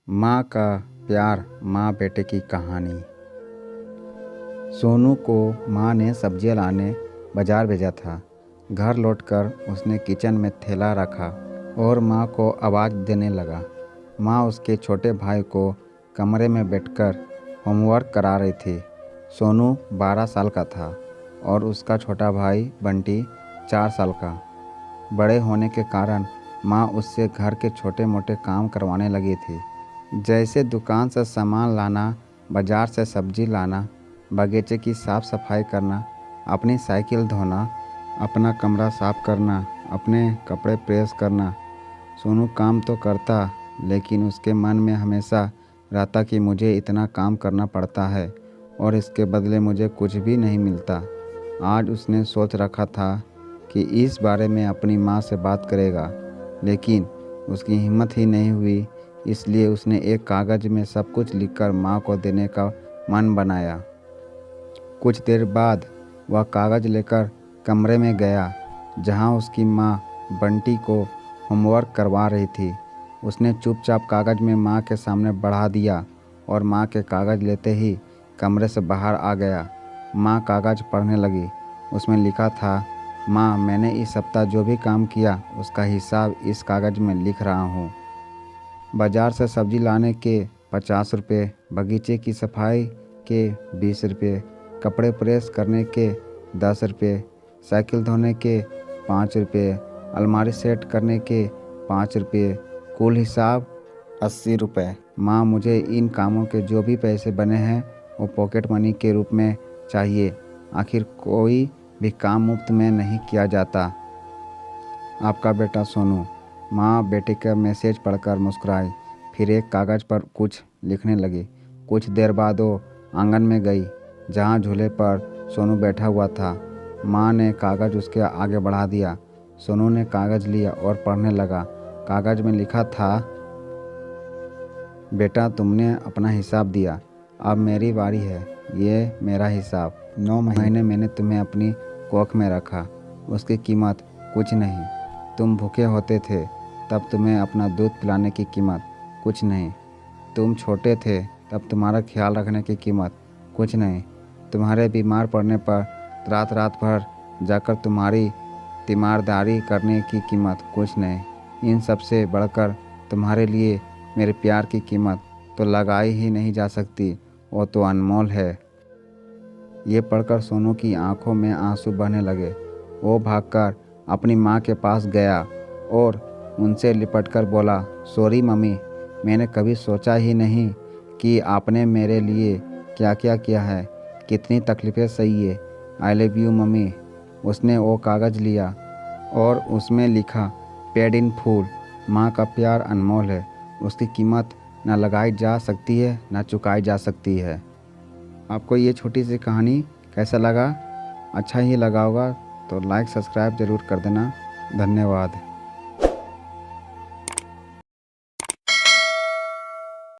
माँ का प्यार, माँ बेटे की कहानी। सोनू को माँ ने सब्जियाँ लाने बाजार भेजा था। घर लौटकर उसने किचन में थैला रखा और माँ को आवाज़ देने लगा। माँ उसके छोटे भाई को कमरे में बैठकर होमवर्क करा रही थी। सोनू 12 साल का था और उसका छोटा भाई बंटी 4 साल का। बड़े होने के कारण माँ उससे घर के छोटे मोटे काम करवाने लगी थी, जैसे दुकान से सामान लाना, बाजार से सब्जी लाना, बगीचे की साफ़ सफाई करना, अपनी साइकिल धोना, अपना कमरा साफ़ करना, अपने कपड़े प्रेस करना। सोनू काम तो करता, लेकिन उसके मन में हमेशा रहता कि मुझे इतना काम करना पड़ता है और इसके बदले मुझे कुछ भी नहीं मिलता। आज उसने सोच रखा था कि इस बारे में अपनी माँ से बात करेगा, लेकिन उसकी हिम्मत ही नहीं हुई। इसलिए उसने एक कागज़ में सब कुछ लिखकर माँ को देने का मन बनाया। कुछ देर बाद वह कागज़ लेकर कमरे में गया जहाँ उसकी माँ बंटी को होमवर्क करवा रही थी। उसने चुपचाप कागज़ में माँ के सामने बढ़ा दिया और माँ के कागज़ लेते ही कमरे से बाहर आ गया। माँ कागज़ पढ़ने लगी। उसमें लिखा था, माँ, मैंने इस सप्ताह जो भी काम किया उसका हिसाब इस कागज़ में लिख रहा हूँ। बाज़ार से सब्ज़ी लाने के 50 रुपये, बगीचे की सफाई के 20 रुपये, कपड़े प्रेस करने के 10 रुपये, साइकिल धोने के 5 रुपये, अलमारी सेट करने के 5 रुपये, कुल हिसाब 80 रुपये। माँ, मुझे इन कामों के जो भी पैसे बने हैं वो पॉकेट मनी के रूप में चाहिए। आखिर कोई भी काम मुफ्त में नहीं किया जाता। आपका बेटा सोनू। माँ बेटे का मैसेज पढ़कर मुस्कुराई, फिर एक कागज़ पर कुछ लिखने लगी। कुछ देर बाद वो आंगन में गई जहाँ झूले पर सोनू बैठा हुआ था। माँ ने कागज़ उसके आगे बढ़ा दिया। सोनू ने कागज़ लिया और पढ़ने लगा। कागज़ में लिखा था, बेटा, तुमने अपना हिसाब दिया, अब मेरी बारी है। ये मेरा हिसाब। 9 महीने मैंने तुम्हें अपनी कोख में रखा, उसकी कीमत कुछ नहीं। तुम भूखे होते थे तब तुम्हें अपना दूध पिलाने की कीमत कुछ नहीं। तुम छोटे थे तब तुम्हारा ख्याल रखने की कीमत कुछ नहीं। तुम्हारे बीमार पड़ने पर रात रात भर जाकर तुम्हारी तीमारदारी करने की कीमत कुछ नहीं। इन सब से बढ़कर तुम्हारे लिए मेरे प्यार की कीमत तो लगाई ही नहीं जा सकती, वो तो अनमोल है। ये पढ़कर सोनू की आंखों में आंसू बहने लगे। वो भागकर अपनी माँ के पास गया और उनसे लिपटकर बोला, सॉरी मम्मी, मैंने कभी सोचा ही नहीं कि आपने मेरे लिए क्या क्या किया है, कितनी तकलीफ़ें सही है। I love you mummy. उसने वो कागज़ लिया और उसमें लिखा, पेड इन फुल। माँ का प्यार अनमोल है, उसकी कीमत ना लगाई जा सकती है ना चुकाई जा सकती है। आपको ये छोटी सी कहानी कैसा लगा? अच्छा ही लगा होगा तो लाइक सब्सक्राइब ज़रूर कर देना। धन्यवाद।